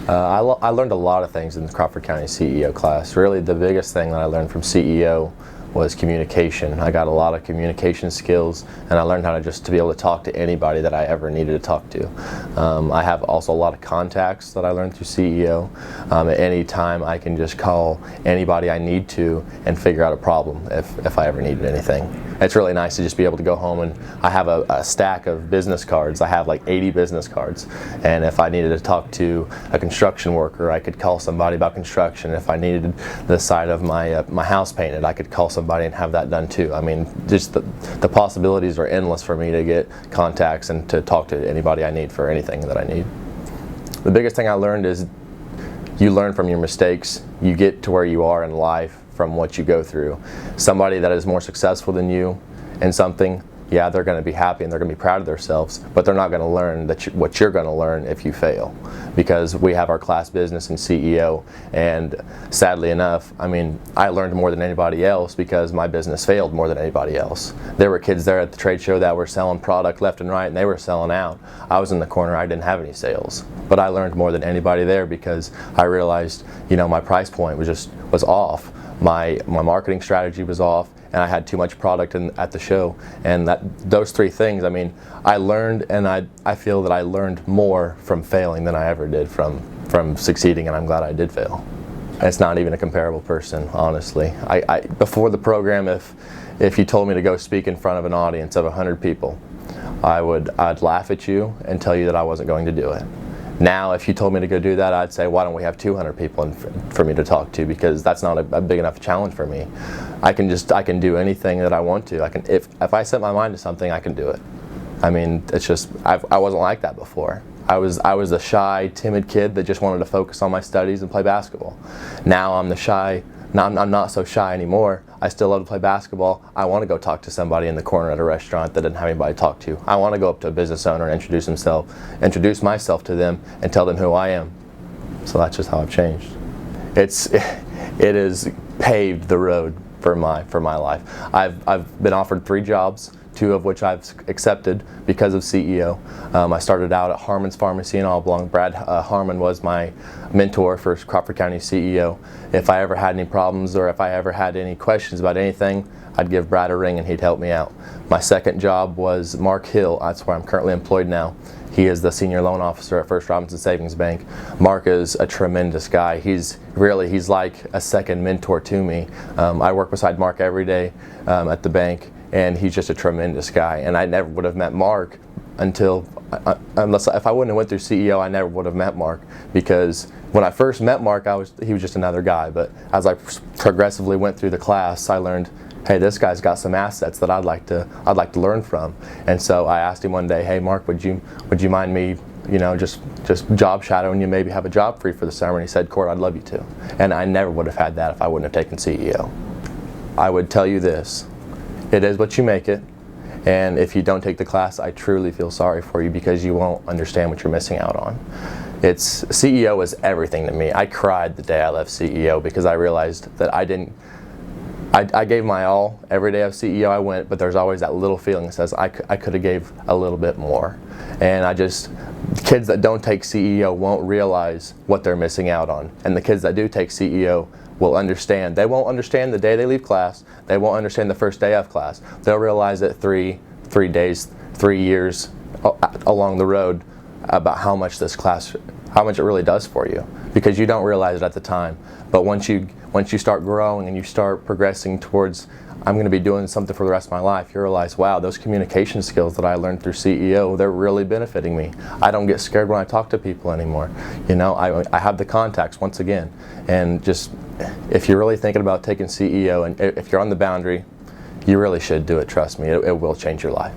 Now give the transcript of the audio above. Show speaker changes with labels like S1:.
S1: I learned a lot of things in the Crawford County CEO class. Really, the biggest thing that I learned from CEO was communication. I got a lot of communication skills, and I learned how to be able to talk to anybody that I ever needed to talk to. I have also a lot of contacts that I learned through CEO. At any time, I can just call anybody I need to and figure out a problem if I ever needed anything. It's really nice to just be able to go home, and I have a stack of business cards. I have like 80 business cards, and if I needed to talk to a construction worker, I could call somebody about construction. If I needed the side of my house painted, I could call somebody and have that done too. I mean, just the possibilities are endless for me to get contacts and to talk to anybody I need for anything that I need. The biggest thing I learned is you learn from your mistakes. You get to where you are in life from what you go through. Somebody that is more successful than you in something, yeah, they're going to be happy and they're going to be proud of themselves, but they're not going to learn what you're going to learn if you fail. Because we have our class business and CEO, and sadly enough, I mean, I learned more than anybody else because my business failed more than anybody else. There were kids there at the trade show that were selling product left and right, and they were selling out. I was in the corner, I didn't have any sales. But I learned more than anybody there because I realized, you know, my price point was off. My marketing strategy was off, and I had too much product at the show. And those three things, I mean, I learned, and I feel that I learned more from failing than I ever did from succeeding, and I'm glad I did fail. It's not even a comparable person, honestly. Before the program, if you told me to go speak in front of an audience of 100 people, I'd laugh at you and tell you that I wasn't going to do it. Now, if you told me to go do that, I'd say, why don't we have 200 people for me to talk to, because that's not a big enough challenge for me. I can do anything that I want to. If I set my mind to something, I can do it. I mean, it's just, I wasn't like that before. I was a shy, timid kid that just wanted to focus on my studies and play basketball. Now I'm I'm not so shy anymore. I still love to play basketball. I want to go talk to somebody in the corner at a restaurant that didn't have anybody to talk to. I want to go up to a business owner and introduce myself to them and tell them who I am. So that's just how I've changed. It has paved the road for my life. I've been offered 3 jobs, 2 of which I've accepted because of CEO. I started out at Harmon's Pharmacy in Oblong. Brad Harmon was my mentor for Crawford County CEO. If I ever had any problems or if I ever had any questions about anything, I'd give Brad a ring and he'd help me out. My second job was Mark Hill. That's where I'm currently employed now. He is the senior loan officer at First Robinson Savings Bank. Mark is a tremendous guy. He's like a second mentor to me. I work beside Mark every day at the bank, and he's just a tremendous guy. And I never would have met Mark if I wouldn't have went through CEO, I never would have met Mark, because when I first met Mark, he was just another guy. But as I progressively went through the class, I learned, hey, this guy's got some assets that I'd like to learn from. And so I asked him one day, hey Mark, would you mind me, you know, just job shadowing you, maybe have a job free for the summer? And he said, Koert, I'd love you to. And I never would have had that if I wouldn't have taken CEO. I would tell you this: it is what you make it. And if you don't take the class, I truly feel sorry for you, because you won't understand what you're missing out on. CEO is everything to me. I cried the day I left CEO because I realized that I gave my all every day of CEO I went, but there's always that little feeling that says I could have gave a little bit more. And kids that don't take CEO won't realize what they're missing out on. And the kids that do take CEO will understand. They won't understand the day they leave class. They won't understand the first day of class. They'll realize that 3 days, 3 years along the road about how much it really does for you, because you don't realize it at the time. But once you start growing and you start progressing towards, I'm going to be doing something for the rest of my life, you realize, wow, those communication skills that I learned through CEO, they're really benefiting me. I don't get scared when I talk to people anymore. You know, I have the contacts once again. And just, if you're really thinking about taking CEO, and if you're on the boundary, you really should do it, trust me, it will change your life.